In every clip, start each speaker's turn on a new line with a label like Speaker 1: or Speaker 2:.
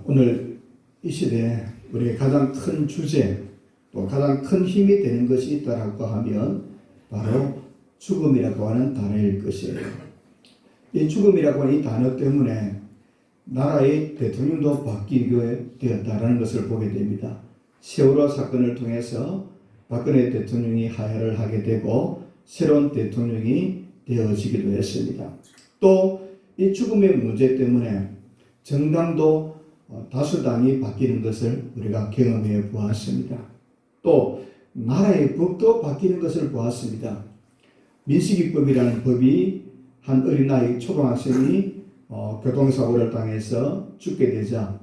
Speaker 1: 오늘 이 시대에 우리의 가장 큰 주제, 또 가장 큰 힘이 되는 것이 있다라고 하면 바로 죽음이라고 하는 단어일 것이에요. 이 죽음이라고 하는 이 단어 때문에 나라의 대통령도 바뀌게 되었다라는 것을 보게 됩니다. 세월호 사건을 통해서 박근혜 대통령이 하야를 하게 되고 새로운 대통령이 되어지기도 했습니다. 또 이 죽음의 문제 때문에 정당도 다수당이 바뀌는 것을 우리가 경험해 보았습니다. 또 나라의 법도 바뀌는 것을 보았습니다. 민식이법이라는 법이 한 어린아이 초등학생이 교통사고를 당해서 죽게 되자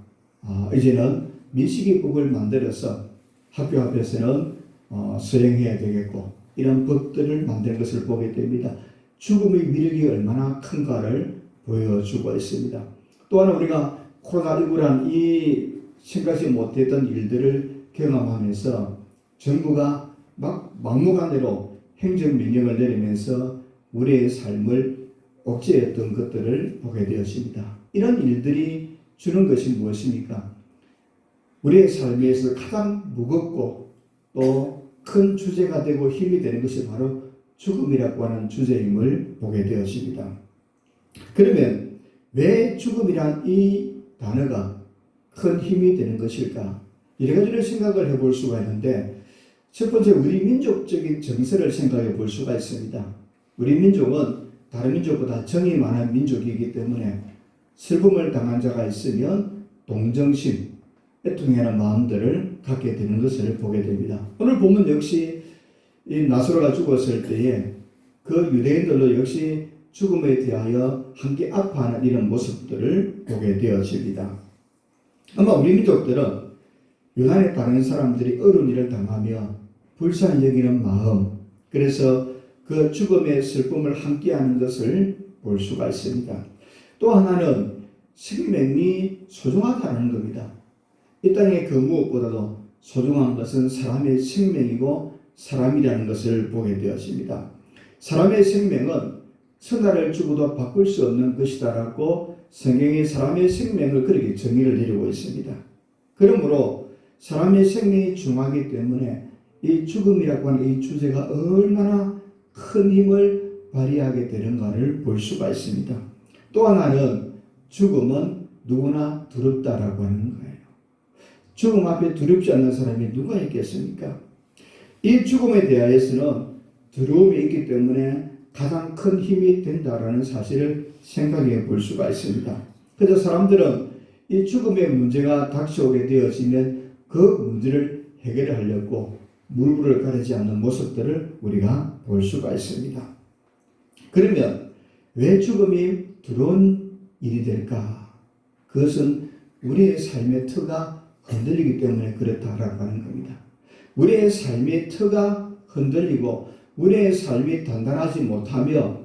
Speaker 1: 이제는 민식이법을 만들어서 학교 앞에서는 수행해야 되겠고 이런 법들을 만든 것을 보게 됩니다. 죽음의 위력이 얼마나 큰가를 보여주고 있습니다. 또한 우리가 코로나19란 이 생각지 못했던 일들을 경험하면서 정부가 막무가내로 행정명령을 내리면서 우리의 삶을 억제했던 것들을 보게 되었습니다. 이런 일들이 주는 것이 무엇입니까? 우리의 삶에서 가장 무겁고 또 큰 주제가 되고 힘이 되는 것이 바로 죽음이라고 하는 주제임을 보게 되었습니다. 그러면 왜 죽음이란 이 단어가 큰 힘이 되는 것일까? 여러 가지를 생각을 해볼 수가 있는데 첫 번째 우리 민족적인 정서를 생각해 볼 수가 있습니다. 우리 민족은 다른 민족보다 정이 많은 민족이기 때문에 슬픔을 당한 자가 있으면 동정심, 애통하는 마음들을 갖게 되는 것을 보게 됩니다. 오늘 보면 역시 이 나사로가 죽었을 때에 그 유대인들도 역시 죽음에 대하여 함께 아파하는 이런 모습들을 보게 되어집니다. 아마 우리 민족들은 유난히 다른 사람들이 어려운 일을 당하며 불쌍히 여기는 마음, 그래서 그 죽음의 슬픔을 함께하는 것을 볼 수가 있습니다. 또 하나는 생명이 소중하다는 겁니다. 이 땅에 그 무엇보다도 소중한 것은 사람의 생명이고 사람이라는 것을 보게 되었습니다. 사람의 생명은 천하를 주고도 바꿀 수 없는 것이다라고 성경이 사람의 생명을 그렇게 정의를 내리고 있습니다. 그러므로 사람의 생명이 중요하기 때문에 이 죽음이라고 하는 이 주제가 얼마나 큰 힘을 발휘하게 되는가를 볼 수가 있습니다. 또 하나는 죽음은 누구나 두렵다라고 하는 거예요. 죽음 앞에 두렵지 않는 사람이 누가 있겠습니까? 이 죽음에 대하여서는 두려움이 있기 때문에 가장 큰 힘이 된다라는 사실을 생각해 볼 수가 있습니다. 그래서 사람들은 이 죽음의 문제가 닥쳐오게 되어지면 그 문제를 해결하려고 물불을 가리지 않는 모습들을 우리가 볼 수가 있습니다. 그러면 왜 죽음이 두려운 일이 될까? 그것은 우리의 삶의 터가 흔들리기 때문에 그렇다라고 하는 겁니다. 우리의 삶의 터가 흔들리고 우리의 삶이 단단하지 못하며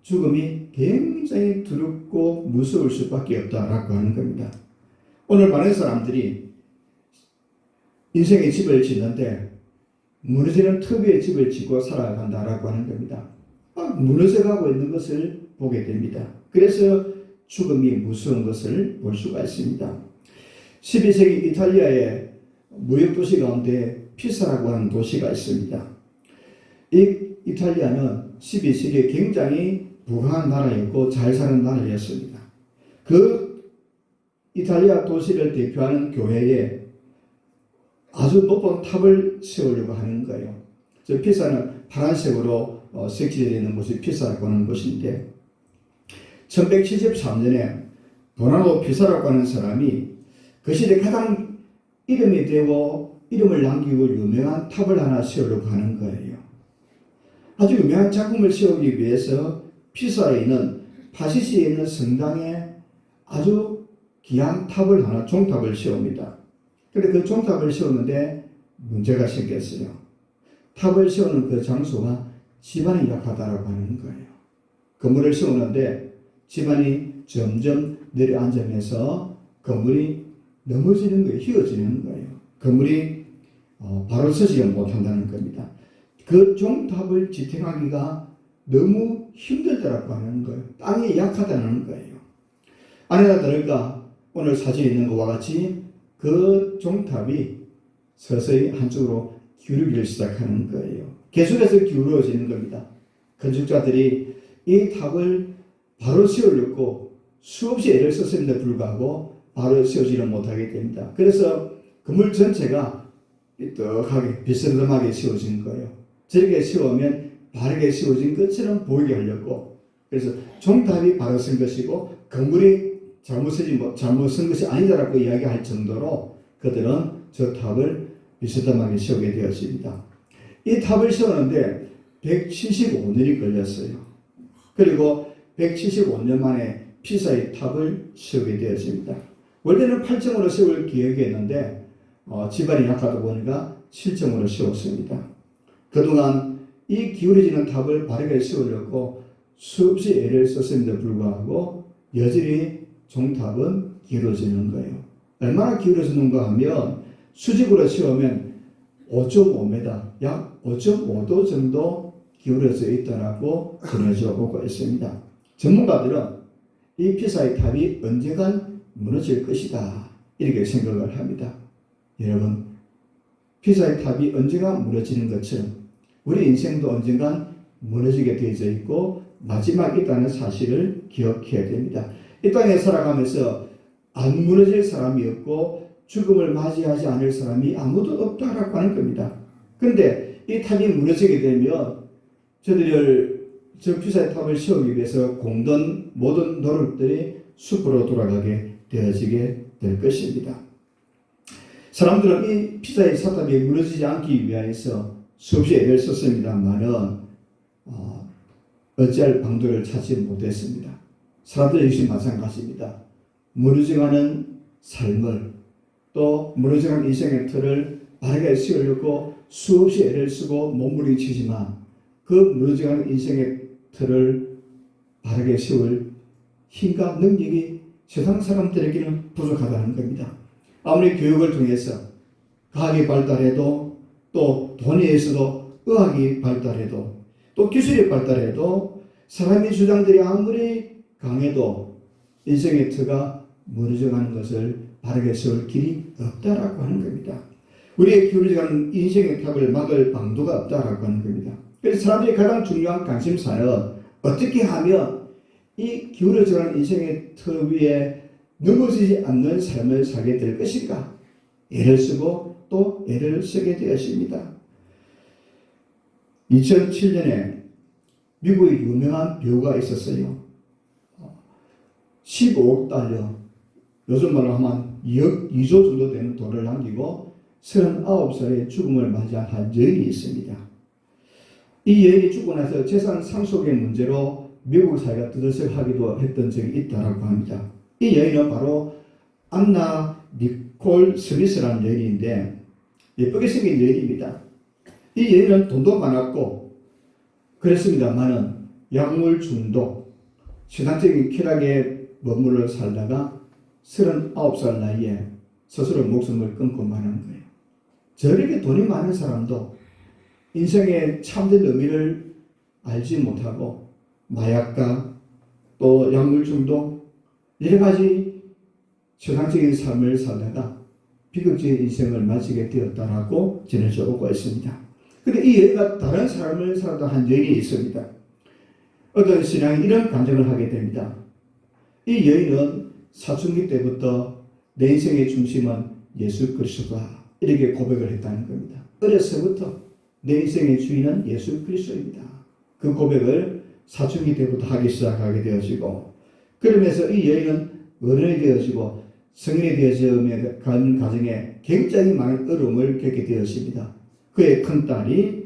Speaker 1: 죽음이 굉장히 두렵고 무서울 수밖에 없다라고 하는 겁니다. 오늘 많은 사람들이 인생의 집을 짓는데 무너지는 터 위에 집을 짓고 살아간다라고 하는 겁니다. 무너져가고 있는 것을 보게 됩니다. 그래서 죽음이 무서운 것을 볼 수가 있습니다. 12세기 이탈리아의 무역도시 가운데 피사라고 하는 도시가 있습니다. 이 이탈리아는 12세기에 굉장히 부강한 나라였고 잘 사는 나라였습니다. 그 이탈리아 도시를 대표하는 교회에 아주 높은 탑을 세우려고 하는 거예요. 저 피사는 파란색으로 색칠되어 있는 곳이 피사라고 하는 곳인데 1173년에 도나도 피사라고 하는 사람이 그 시대 가장 이름이 되고 이름을 남기고 유명한 탑을 하나 세우려고 하는 거예요. 아주 유명한 작품을 세우기 위해서 피사에 있는 파시시에 있는 성당에 아주 귀한 탑을 하나, 종탑을 세웁니다. 그런데 그 종탑을 세우는데 문제가 생겼어요. 탑을 세우는 그 장소가 지반이 약하다라고 하는 거예요. 건물을 세우는데 지반이 점점 내려앉으면서 건물이 넘어지는 거예요. 휘어지는 거예요. 건물이 바로 서지 못한다는 겁니다. 그 종탑을 지탱하기가 너무 힘들다라고 하는 거예요. 땅이 약하다는 거예요. 아니나 다를까 오늘 사진에 있는 것과 같이 그 종탑이 서서히 한쪽으로 기울기를 시작하는 거예요. 계속해서 기울어지는 겁니다. 건축자들이 이 탑을 바로 세우려고 수없이 애를 썼음에도 불구하고 바로 세우지는 못하게 됩니다. 그래서 건물 전체가 삐뚤하게 비스듬하게 세워진 거예요. 저렇게 세우면 바르게 세워진 것처럼 보이게 하려고. 그래서 종탑이 바로 쓴 것이고 건물이 잘못 쓴 것이 아니다라고 이야기할 정도로 그들은 저 탑을 비스듬하게 세우게 되었습니다. 이 탑을 세우는데 175년이 걸렸어요. 그리고 175년 만에 피사의 탑을 세우게 되었습니다. 원래는 8점으로 세울 계획이었는데 지발이 약하다 보니까 7점으로 세웠습니다. 그동안 이 기울어지는 탑을 바르게 세우려고 수없이 애를 썼음에도 불구하고 여전히 종탑은 기울어지는 거예요. 얼마나 기울어지는가 하면 수직으로 세우면 5.5m, 약 5.5도 정도 기울어져 있다라고 전해져 오고 있습니다. 전문가들은 이 피사의 탑이 언젠간 무너질 것이다 이렇게 생각을 합니다. 여러분, 피사의 탑이 언젠간 무너지는 것처럼 우리 인생도 언젠간 무너지게 되어져 있고 마지막이 있다는 사실을 기억해야 됩니다. 이 땅에 살아가면서 안 무너질 사람이 없고 죽음을 맞이하지 않을 사람이 아무도 없다라고 하는 겁니다. 그런데 이 탑이 무너지게 되면 저들을 저 피사의 탑을 세우기 위해서 공던 모든 노력들이 숲으로 돌아가게 되어지게 될 것입니다. 사람들은 이 피사의 사탑이 무너지지 않기 위해서 수없이 애를 썼습니다만은 어찌할 방도를 찾지 못했습니다. 사람들 역시 마찬가지입니다. 무너져가는 삶을 또 무너져가는 인생의 틀을 바르게 세우려고 수없이 애를 쓰고 몸부림치지만 그 무너져가는 인생의 틀을 바르게 세울 힘과 능력이 세상 사람들에게는 부족하다는 겁니다. 아무리 교육을 통해서 과학이 발달해도 또 돈에서도 의학이 발달해도 또 기술이 발달해도 사람의 주장들이 아무리 강해도 인생의 틀가 무너져가는 것을 바르게 세울 길이 없다라고 하는 겁니다. 우리의 기울어져가는 인생의 탑을 막을 방도가 없다라고 하는 겁니다. 그래서 사람들이 가장 중요한 관심사는 어떻게 하면 이 기울어져가는 인생의 틀 위에 넘어지지 않는 삶을 살게 될 것인가? 애를 쓰고 또 애를 쓰게 되었습니다. 2007년에 미국의 유명한 배우가 있었어요. 15억 달러, 요즘 말로 하면 2조 정도 되는 돈을 남기고 39살의 죽음을 맞이한 한 여인이 있습니다. 이 여인이 죽고 나서 재산 상속의 문제로 미국 사회가 뜨들썩하기도 했던 적이 있다고 합니다. 이 여인은 바로 안나 니콜 스미스라는 여인인데 예쁘게 생긴 여인입니다. 이 여인은 돈도 많았고 그랬습니다만은 약물 중독, 신앙적인 쾌락에 머물러 살다가 39살 나이에 스스로 목숨을 끊고 마는 거예요. 저렇게 돈이 많은 사람도 인생의 참된 의미를 알지 못하고 마약과 또 약물 중독 여러 가지 세상적인 삶을 살다가 비극적인 인생을 마치게 되었다라고 전해져 오고 있습니다. 그런데 이 여인과 다른 삶을 살다 한 여인이 있습니다. 어떤 신앙이 이런 간증을 하게 됩니다. 이 여인은 사춘기 때부터 내 인생의 중심은 예수 그리스도다 이렇게 고백을 했다는 겁니다. 어려서부터 내 인생의 주인은 예수 그리스도입니다. 그 고백을 사춘기 때부터 하기 시작하게 되어지고 그러면서 이 여인은 어른이 되어지고 성인이 되어지는 과정에 굉장히 많은 어려움을 겪게 되었습니다. 그의 큰딸이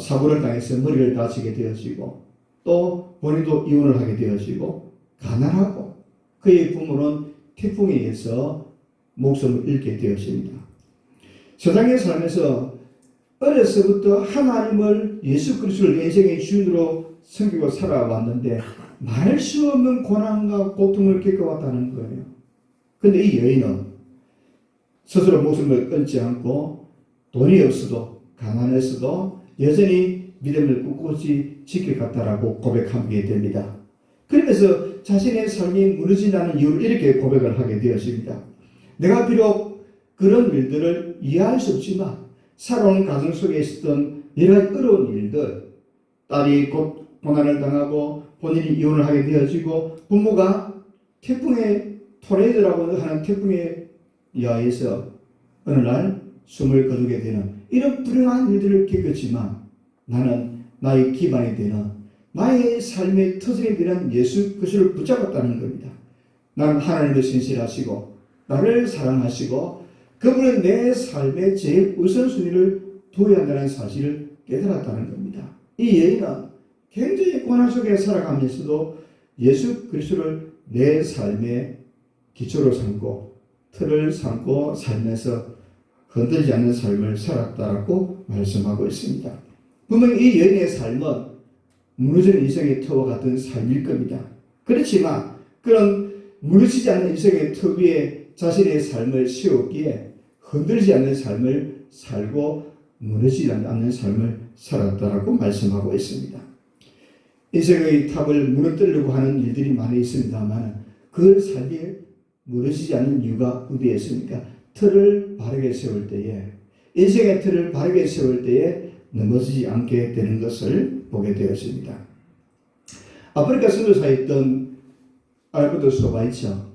Speaker 1: 사고를 당해서 머리를 다치게 되어지고 또 본인도 이혼을 하게 되어지고 가난하고 그의 부모는 태풍에 의해서 목숨을 잃게 되었습니다. 세상에 살면서 어려서부터 하나님을 예수 그리스도를 인생의 주인으로 섬기고 살아왔는데 말 수 없는 고난과 고통을 겪어왔다는 거예요. 그런데 이 여인은 스스로 목숨을 끊지 않고 돈이 없어도 가난했어도 여전히 믿음을 꿋꿋이 지켜갔다라고 고백하게 됩니다. 그러면서 자신의 삶이 무너진다는 이유를 이렇게 고백을 하게 되었습니다. 내가 비록 그런 일들을 이해할 수 없지만 살아온 가정 속에 있었던 여러 가지 어려운 일들, 딸이 곧 고난을 당하고 본인이 이혼을 하게 되어지고 부모가 태풍에 토네이도라고 하는 태풍에 의해서 어느 날 숨을 거두게 되는 이런 불행한 일들을 겪었지만 나는 나의 기반이 되는 나의 삶의 터전이 되는 예수 그리스도를 붙잡았다는 겁니다. 나는 하나님을 신실하시고 나를 사랑하시고 그분은 내 삶의 제일 우선순위를 둬야 한다는 사실을 깨달았다는 겁니다. 이 여인은 굉장히 고난 속에 살아가면서도 예수 그리스도를 내 삶의 기초로 삼고 틀을 삼고 살면서 흔들리지 않는 삶을 살았다라고 말씀하고 있습니다. 분명히 이 여인의 삶은 무너지는 인생의 터와 같은 삶일 겁니다. 그렇지만 그런 무너지지 않는 인생의 터 위에 자신의 삶을 세웠기에 흔들리지 않는 삶을 살고 무너지지 않는 삶을 살았다라고 말씀하고 있습니다. 인생의 탑을 무너뜨리려고 하는 일들이 많이 있습니다만 그 삶이 무너지지 않는 이유가 어디에 있습니까? 틀을 바르게 세울 때에, 인생의 틀을 바르게 세울 때에 넘어지지 않게 되는 것을 보게 되었습니다. 아프리카 선교사에 있던 알버트 소바이처,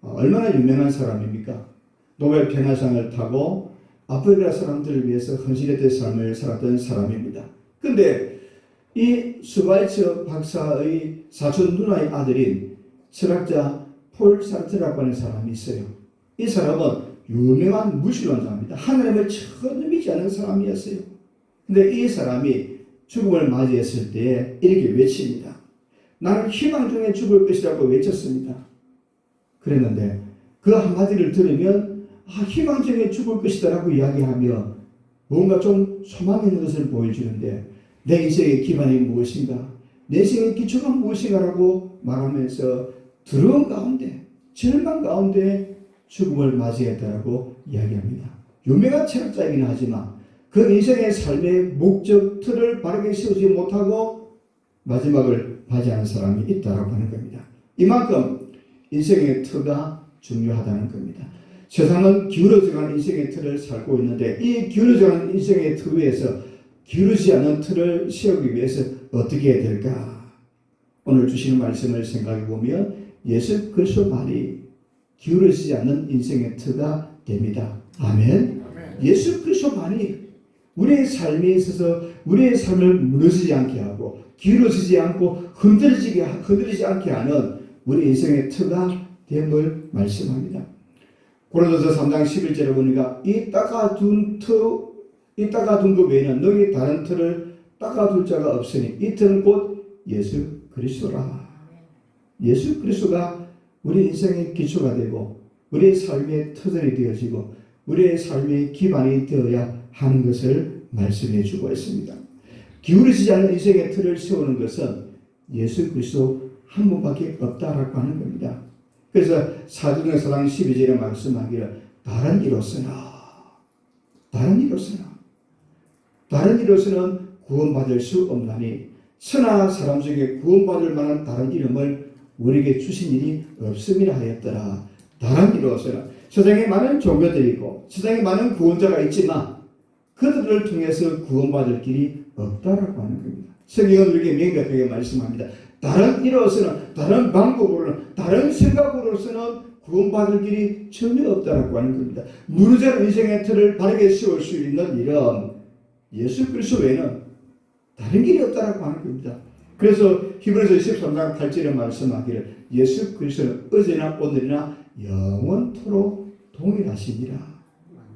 Speaker 1: 얼마나 유명한 사람입니까? 노벨 평화상을 타고 아프리카 사람들을 위해서 헌신했던 삶을 살았던 사람입니다. 그런데 이 소바이처 박사의 사촌 누나의 아들인 철학자 폴 사르트라고 하는 사람이 있어요. 이 사람은 유명한 무신론자입니다. 하나님을 전혀 믿지 않는 사람이었어요. 근데 이 사람이 죽음을 맞이했을 때 이렇게 외칩니다. 나는 희망 중에 죽을 것이라고 외쳤습니다. 그랬는데 그 한마디를 들으면 희망 중에 죽을 것이다라고 이야기하며 뭔가 좀 소망 있는 것을 보여주는데 내 인생의 기반이 무엇인가? 내 인생의 기초가 무엇인가라고 말하면서 두려움 가운데 절망 가운데 죽음을 맞이했다라고 이야기합니다. 유명한 철학자이긴 하지만 그 인생의 삶의 목적 틀을 바르게 세우지 못하고 마지막을 맞이하는 사람이 있다라고 하는 겁니다. 이만큼 인생의 틀가 중요하다는 겁니다. 세상은 기울어져가는 인생의 틀을 살고 있는데 이 기울어져가는 인생의 틀 위에서 기울어지지 않는 틀을 세우기 위해서 어떻게 해야 될까? 오늘 주시는 말씀을 생각해 보면 예수 그리스도만이 기울어지지 않는 인생의 틀가 됩니다. 아멘. 예수 그리스도만이 우리의 삶에 있어서 우리의 삶을 무너지지 않게 하고 기울어지지 않고 흔들리지 않게 하는 우리 인생의 틀가 됨을 말씀합니다. 고린도서 3장 11절에 보니까 이 닦아둔 것 외에는 너희 다른 틀을 닦아둘 자가 없으니 이 틀은 곧 예수 그리스도라. 예수 그리스도가 우리 인생의 기초가 되고 우리의 삶의 터전이 되어지고 우리의 삶의 기반이 되어야 하는 것을 말씀해 주고 있습니다. 기울어지지 않는 인생의 틀을 세우는 것은 예수 그리스도 한 분밖에 없다라고 하는 겁니다. 그래서 사도행전 4장 12절에 말씀하기를 다른 이로서는 구원받을 수 없나니 천하 사람 중에 구원받을 만한 다른 이름을 우리에게 주신 일이 없음이라 하였더라. 다른 이로서는 세상에 많은 종교들이 있고 세상에 많은 구원자가 있지만 그들을 통해서 구원받을 길이 없다라고 하는 겁니다. 성경은 우리에게 명백하게 말씀합니다. 다른 이로서는, 다른 방법으로는, 다른 생각으로서는 구원받을 길이 전혀 없다라고 하는 겁니다. 무너진 인생의 틀을 바르게 세울 수 있는 일은 예수 그리스도 외에는 다른 길이 없다라고 하는 겁니다. 그래서 히브리서 13장 8절에 말씀하기를 예수 그리스도는 어제나 오늘이나 영원토록 동일하시니라.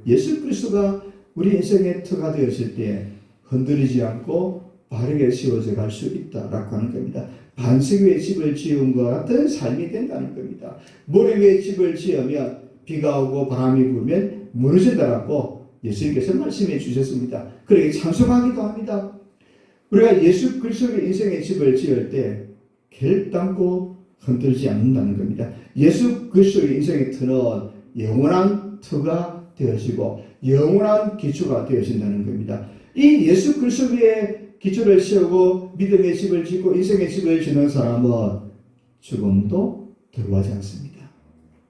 Speaker 1: 예수 그리스도가 우리 인생의 터가 되었을 때 흔들리지 않고 바르게 세워져 갈 수 있다라고 하는 겁니다. 반석 위에 집을 지은 것 같은 삶이 된다는 겁니다. 모래 위에 집을 지으면 비가 오고 바람이 불면 무너진다라고 예수님께서 말씀해 주셨습니다. 그러게 찬송하기도 합니다. 우리가 예수 그리스도의 인생의 집을 지을 때 결단코 흔들지 않는다는 겁니다. 예수 그리스도의 인생의 터는 영원한 터가 되어지고 영원한 기초가 되어진다는 겁니다. 이 예수 그리스도의 기초를 세우고 믿음의 집을 짓고 인생의 집을 짓는 사람은 죽음도 두려워하지 않습니다.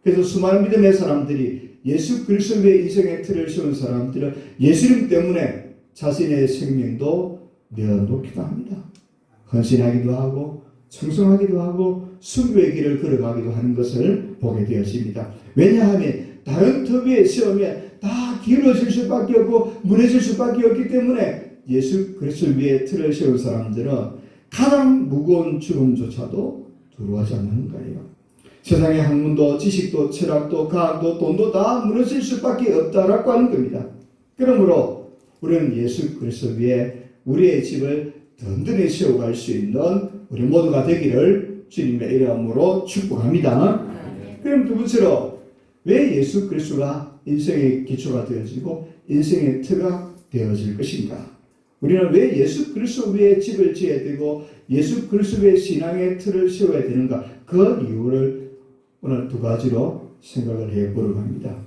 Speaker 1: 그래서 수많은 믿음의 사람들이 예수 그리스도의 인생의 틀을 세운 사람들은 예수님 때문에 자신의 생명도 내어놓기도 합니다. 헌신하기도 하고 충성하기도 하고 순교의 길을 걸어가기도 하는 것을 보게 되었습니다. 왜냐하면 다른 터 위에 세우면 다 기울어질 수밖에 없고 무너질 수밖에 없기 때문에 예수 그리스도 위에 틀을 세운 사람들은 가장 무거운 죽음조차도 두려워하지 않는 거예요. 세상의 학문도 지식도 철학도 과학도 돈도 다 무너질 수밖에 없다라고 하는 겁니다. 그러므로 우리는 예수 그리스도 위에 우리의 집을 든든히 세워갈 수 있는 우리 모두가 되기를 주님의 이름으로 축복합니다. 그럼 두 번째로 왜 예수 그리스도가 인생의 기초가 되어지고 인생의 터가 되어질 것인가? 우리는 왜 예수 그리스도 위에 집을 지어야 되고 예수 그리스도의 신앙의 틀을 세워야 되는가? 그 이유를 오늘 두 가지로 생각을 해보려고 합니다.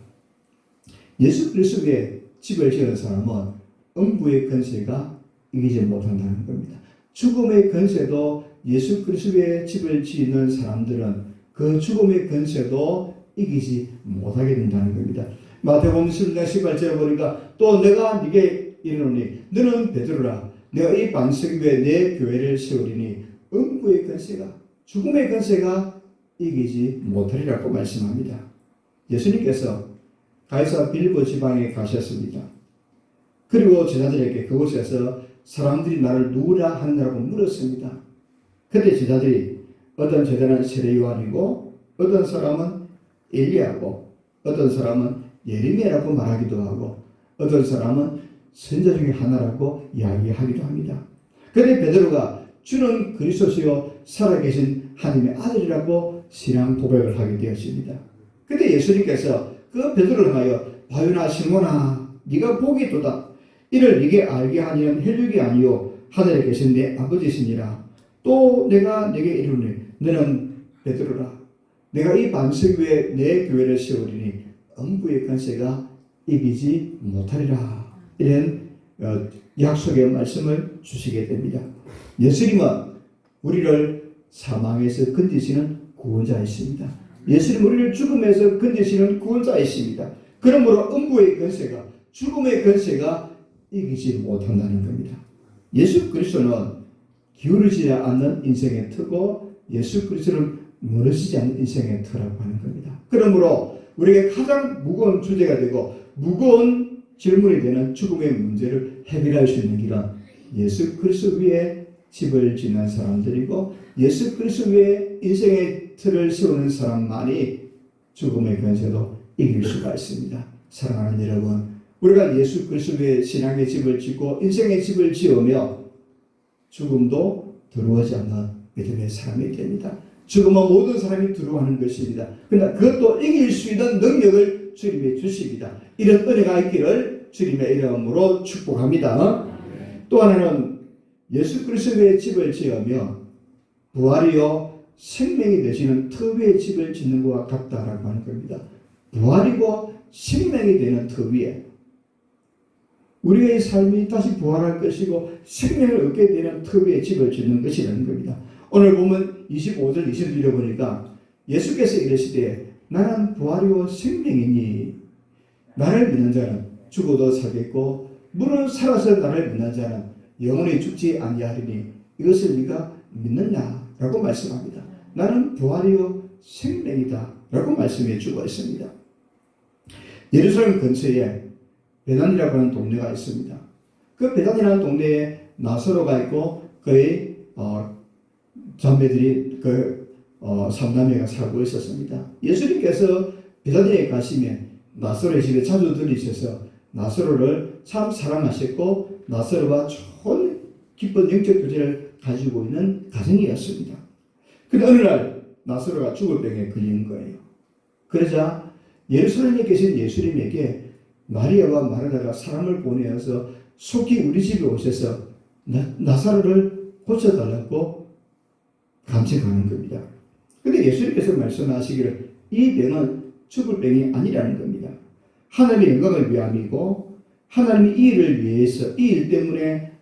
Speaker 1: 예수 그리스도 위에 집을 지은 사람은 음부의 권세가 이기지 못한다는 겁니다. 죽음의 권세도 예수 그리스도의 집을 짓는 사람들은 그 죽음의 권세도 이기지 못하게 된다는 겁니다. 마태복음 10장 18절에 보니까 또 내가 네게 이르노니 너는 베드로라 내가 이 반석 위에 내 교회를 세우리니 음부의 권세가 죽음의 권세가 이기지 못하리라고 말씀합니다. 예수님께서 가이사 빌보 지방에 가셨습니다. 그리고 제자들에게 그곳에서 사람들이 나를 누구라 하느냐고 물었습니다. 그때 제자들이 어떤 제자는 세례 요한이고 어떤 사람은 엘리야고 어떤 사람은 예레미야라고 말하기도 하고 어떤 사람은 선자 중에 하나라고 이야기하기도 합니다. 그런데 베드로가 주는 그리스도시요 살아계신 하나님의 아들이라고 신앙 고백을 하게 되었습니다. 그때 예수님께서 그 베드로를 하여 바요나 시몬아 네가 복이 있도다. 이를 네게 알게 하니는 혈육이 아니요 하늘에 계신 내 아버지시니라. 또 내가 네게 이르노니 너는 베드로라. 내가 이 반석 위에 내 교회를 세우리니 음부의 권세가 이기지 못하리라. 이런 약속의 말씀을 주시게 됩니다. 예수님은 우리를 사망에서 건지시는 구원자이십니다. 예수님 우리를 죽음에서 건지시는 구원자이십니다. 그러므로 음부의 권세가 죽음의 권세가 이기지 못한다는 겁니다. 예수 그리스도는 기울어지지 않는 인생의 터고 예수 그리스도는 무너지지 않는 인생의 터라고 하는 겁니다. 그러므로 우리에게 가장 무거운 주제가 되고 무거운 질문이 되는 죽음의 문제를 해결할 수 있는 길은 예수 그리스도 위에 집을 짓는 사람들이고 예수 그리스도 위에 인생의 틀을 세우는 사람만이 죽음의 권세도 이길 수가 있습니다. 사랑하는 여러분, 우리가 예수 그리스도 위에 신앙의 집을 짓고 인생의 집을 지으며 죽음도 두려워하지 않는 믿음의 사람이 됩니다. 죽음은 모든 사람이 두려워하는 것입니다. 그러나 그것도 이길 수 있는 능력을 주님이 주십니다. 이런 은혜가 있기를 주님의 이름으로 축복합니다. 또 하나는 예수 그리스도의 집을 지으며 부활이요 생명이 되시는 터 위에 집을 짓는 것과 같다라고 하는 겁니다. 부활이고 생명이 되는 터 위에 우리의 삶이 다시 부활할 것이고 생명을 얻게 되는 터 위에 집을 짓는 것이라는 겁니다. 오늘 보면 25절 26절에 보니까 예수께서 이르시되 나는 부활이요 생명이니 나를 믿는 자는 죽어도 살겠고 무릇 살아서 나를 믿는 자는 영원히 죽지 아니하리니 이것을 네가 믿느냐라고 말씀합니다. 나는 부활이요 생명이다 라고 말씀해 주고 있습니다. 예루살렘 근처에 베단이라고 하는 동네가 있습니다. 그 베단이라는 동네에 나사로가 있고 그의 자매들이 삼남매가 살고 있었습니다. 예수님께서 베다니에 가시면 나사로의 집에 자주 들리셔서 나사로를 참 사랑하셨고 나사로와 좋은 기쁜 영적 교제를 가지고 있는 가정이었습니다. 그런데 어느 날 나사로가 죽을 병에 걸린 거예요. 그러자 예루살렘에 계신 예수님에게 마리아와 마르다가 사람을 보내어서 속히 우리 집에 오셔서 나사로를 고쳐달라고 간청하는 겁니다. 그런데 예수님께서 말씀하시기를 이 병은 죽을 병이 아니라는 겁니다. 하나님의 영광을 위함이고 하나님이 이 일을 위해서 이 일 때문에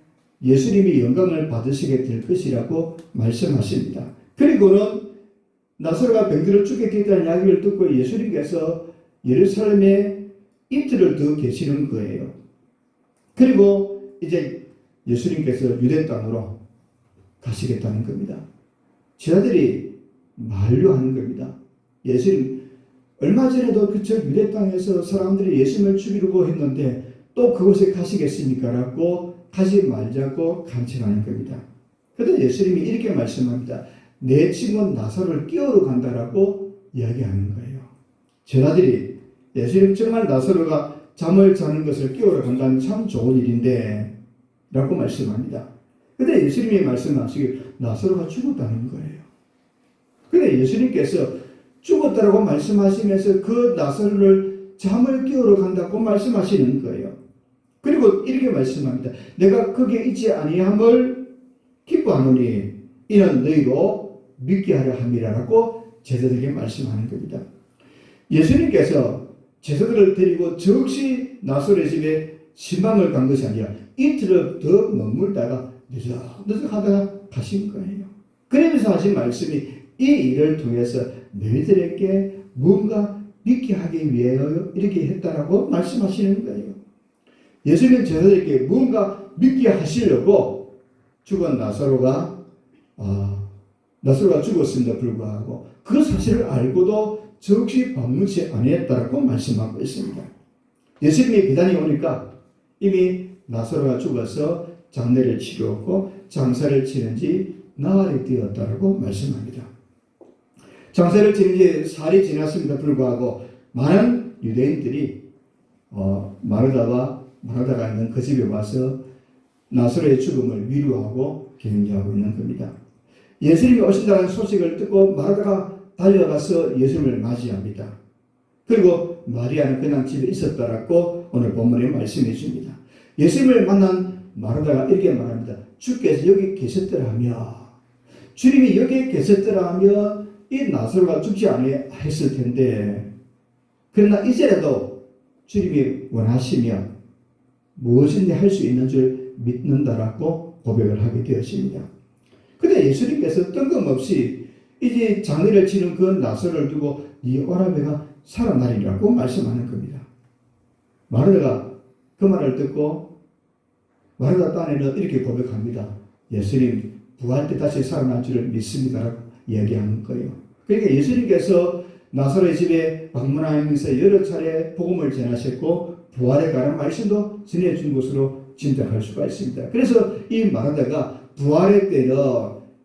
Speaker 1: 예수님이 영광을 받으시게 될 것이라고 말씀하십니다. 그리고는 나사로가 병들어 죽겠다는 이야기를 듣고 예수님께서 예루살렘에 이틀을 더 계시는 거예요. 그리고 이제 예수님께서 유대 땅으로 가시겠다는 겁니다. 제자들이 만류하는 겁니다. 예수님, 얼마 전에도 그저 유대 땅에서 사람들이 예수님을 죽이려고 했는데 또 그곳에 가시겠습니까? 라고 가지 말자고 간청하는 겁니다. 그런데 예수님이 이렇게 말씀합니다. 내 친구 나사로를 끼우러 간다라고 이야기하는 거예요. 제자들이 예수님 정말 나사로가 잠을 자는 것을 끼우러 간다면 참 좋은 일인데 라고 말씀합니다. 그런데 예수님이 말씀하시길 나사로가 죽었다는 거예요. 그런데 예수님께서 죽었다라고 말씀하시면서 그 나사로를 잠을 끼우러 간다고 말씀하시는 거예요. 그리고 이렇게 말씀합니다. 내가 거기에 있지 아니함을 기뻐하노니 이는 너희로 믿게 하려 함이라라고 제자들에게 말씀하는 겁니다. 예수님께서 제자들을 데리고 즉시 나사로의 집에 신방을 간 것이 아니라 이틀을 더 머물다가 늦어 가다가 가신 거예요. 그러면서 하신 말씀이 이 일을 통해서 너희들에게 뭔가 믿게 하기 위하여 이렇게 했다라고 말씀하시는 거예요. 예수님은 제자들에게 뭔가 믿게 하시려고 죽은 나사로가 죽었음에도 불구하고 그 사실을 알고도 즉시 방문치 아니했다라고 말씀하고 있습니다. 예수님이 비단이 오니까 이미 나사로가 죽어서 장례를 치르었고 장사를 치른 지 나흘이 되었다라고 말씀합니다. 장사를 치른 지 사흘이 지났음에도 불구하고 많은 유대인들이 마르다가 있는 그 집에 와서 나사로의 죽음을 위로하고 격려하고 있는 겁니다. 예수님이 오신다는 소식을 듣고 마르다가 달려가서 예수님을 맞이합니다. 그리고 마리아는 그냥 집에 있었다라고 오늘 본문에 말씀해 줍니다. 예수님을 만난 마르다가 이렇게 말합니다. 주께서 여기 계셨더라면, 주님이 여기 계셨더라면 이 나사로가 죽지 아니했을 텐데, 그러나 이제라도 주님이 원하시면 무엇인지 할 수 있는 줄 믿는다라고 고백을 하게 되었습니다. 그런데 예수님께서 뜬금없이 이제 장례를 치는 그 나사로를 두고 네 오라베가 살아나리라고 말씀하는 겁니다. 마르다가 그 말을 듣고 마르다 딴에는 이렇게 고백합니다. 예수님 부활 때 다시 살아날 줄을 믿습니다라고 이야기하는 거예요. 그러니까 예수님께서 나사로의 집에 방문하면서 여러 차례 복음을 전하셨고 부활에 관한 말씀도 전해준 것으로 짐작할 수가 있습니다. 그래서 이 마르다가 부활의 때는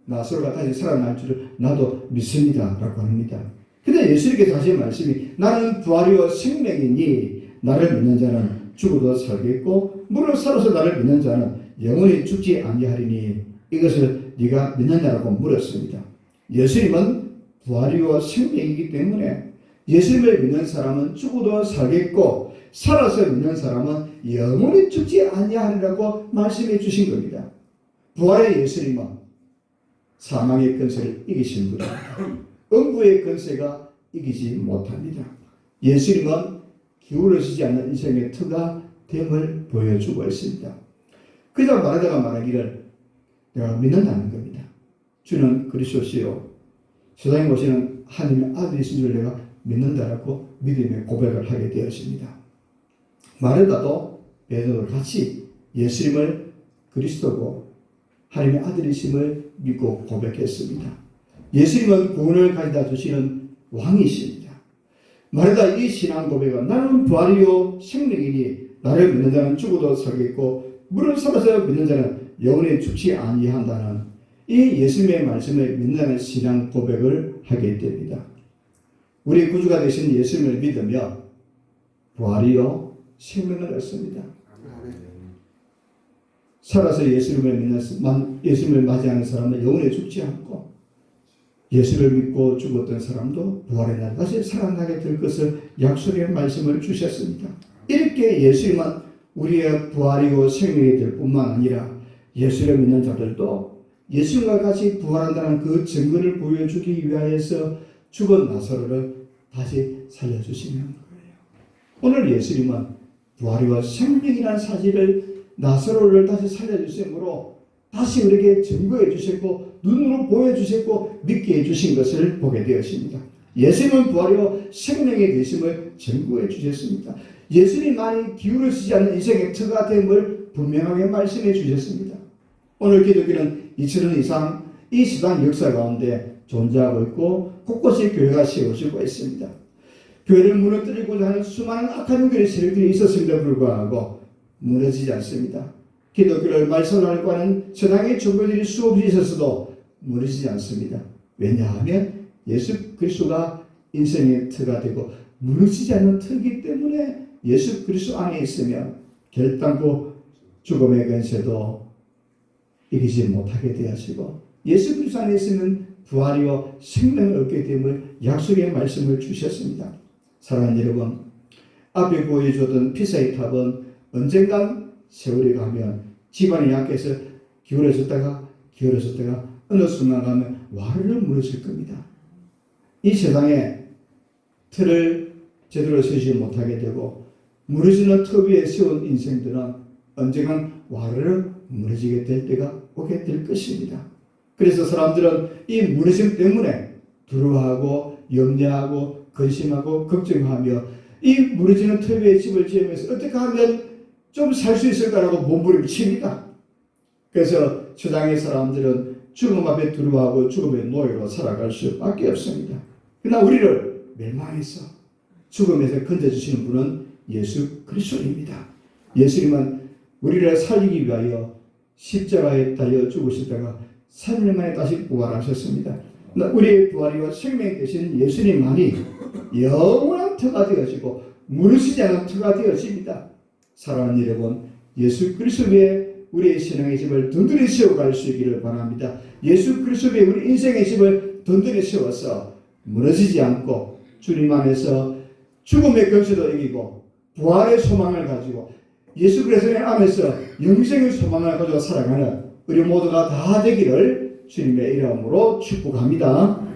Speaker 1: 나사로가 다시 살아날 줄을 나도 믿습니다 라고 합니다. 근데 예수님께서 하신 말씀이 나는 부활이요 생명이니 나를 믿는 자는 죽어도 살겠고 물론 살아서 나를 믿는 자는 영원히 죽지 아니하리니 이것을 네가 믿느냐라고 물었습니다. 예수님은 부활이요 생명이기 때문에 예수님을 믿는 사람은 죽어도 살겠고 살아서 믿는 사람은 영원히 죽지 아니하리라고 말씀해 주신 겁니다. 부활의 예수님은 사망의 권세를 이기신 분입니다. 음부의 권세가 이기지 못합니다. 예수님은 기울어지지 않는 인생의 터가 됨을 보여주고 있습니다. 그러자 마르다가 말하기를 내가 믿는다는 겁니다. 주는 그리스도시요 세상에 오시는 하나님의 아들이신 줄 내가 믿는다라고 믿음의 고백을 하게 되었습니다. 마르다도 베드로도 같이 예수님을 그리스도고 하나님의 아들이심을 믿고 고백했습니다. 예수님은 구원을 가져다 주시는 왕이십니다. 마르다 이 신앙 고백은 나는 부활이요 생명이니 나를 믿는 자는 죽어도 살겠고 물을 살아서 믿는 자는 영원히 죽지 아니한다는 이 예수님의 말씀을 믿는 신앙 고백을 하게 됩니다. 우리 구주가 되신 예수님을 믿으며 부활이요 생명을 얻습니다. 살아서 예수님을 맞이하는 사람은 영원히 죽지 않고 예수를 믿고 죽었던 사람도 부활의 날 다시 살아나게 될 것을 약속의 말씀을 주셨습니다. 이렇게 예수님은 우리의 부활이고 생명이 될 뿐만 아니라 예수를 믿는 자들도 예수님과 같이 부활한다는 그 증거를 보여주기 위하여서 죽은 나사로를 다시 살려주시는 거예요. 오늘 예수님은 부활이와 생명이라는 사실을 나사로를 다시 살려주심으로 다시 우리에게 증거해 주셨고 눈으로 보여주셨고 믿게 해주신 것을 보게 되었습니다. 예수님은 부활이요 생명의 되심을 증거해 주셨습니다. 예수님만이 기울어지지 않는 인생의 터가 됨을 분명하게 말씀해 주셨습니다. 오늘 기독교는 2000년 이상 이 시간 역사 가운데 존재하고 있고 곳곳에 교회가 세워지고 있습니다. 교회를 무너뜨리고자 하는 수많은 악한 교회 세력들이 있었음에도 불구하고 무너지지 않습니다. 기독교를 말살하려고 하는 세상의 종교들이 수없이 있었어도 무너지지 않습니다. 왜냐하면 예수 그리스도가 인생의 터가 되고 무너지지 않는 터이기 때문에 예수 그리스도 안에 있으면 결단코 죽음의 권세도 이기지 못하게 되어지고 예수 그리스도 안에 있으면 부활이요 생명을 얻게 됨을 약속의 말씀을 주셨습니다. 사랑하는 여러분, 앞에 보여주었던 피사의 탑은 언젠간 세월이 가면 집안이 약해서 기울어졌다가 어느 순간 가면 와르르 무너질 겁니다. 이 세상에 틀을 제대로 세우지 못하게 되고 무너지는 터 위에 세운 인생들은 언젠간 와르르 무너지게 될 때가 오게 될 것입니다. 그래서 사람들은 이 무너짐 때문에 두려워하고 염려하고 근심하고 걱정하며 이 무너지는 터 위에 집을 지으면서 어떻게 하면 좀 살 수 있을까라고 몸부림을 칩니다. 그래서 세상의 사람들은 죽음 앞에 두려워하고 죽음의 노예로 살아갈 수밖에 없습니다. 그러나 우리를 멸망해서 죽음에서 건져주시는 분은 예수 그리스도입니다. 예수님은 우리를 살리기 위하여 십자가에 달려 죽으시다가 3일 만에 다시 부활하셨습니다. 우리의 부활이와 생명이 되신 예수님만이 영원한 터가 되어지고 무너지지 않은 터가 되어집니다. 사랑하는 여러분, 예수 그리스도 위에 우리의 신앙의 집을 든든히 세워갈 수 있기를 바랍니다. 예수 그리스도 위에 우리 인생의 집을 든든히 세워서 무너지지 않고 주님 안에서 죽음의 권세도 이기고 부활의 소망을 가지고 예수 그리스도의 안에서 영생의 소망을 가지고 살아가는 우리 모두가 다 되기를 주님의 이름으로 축복합니다.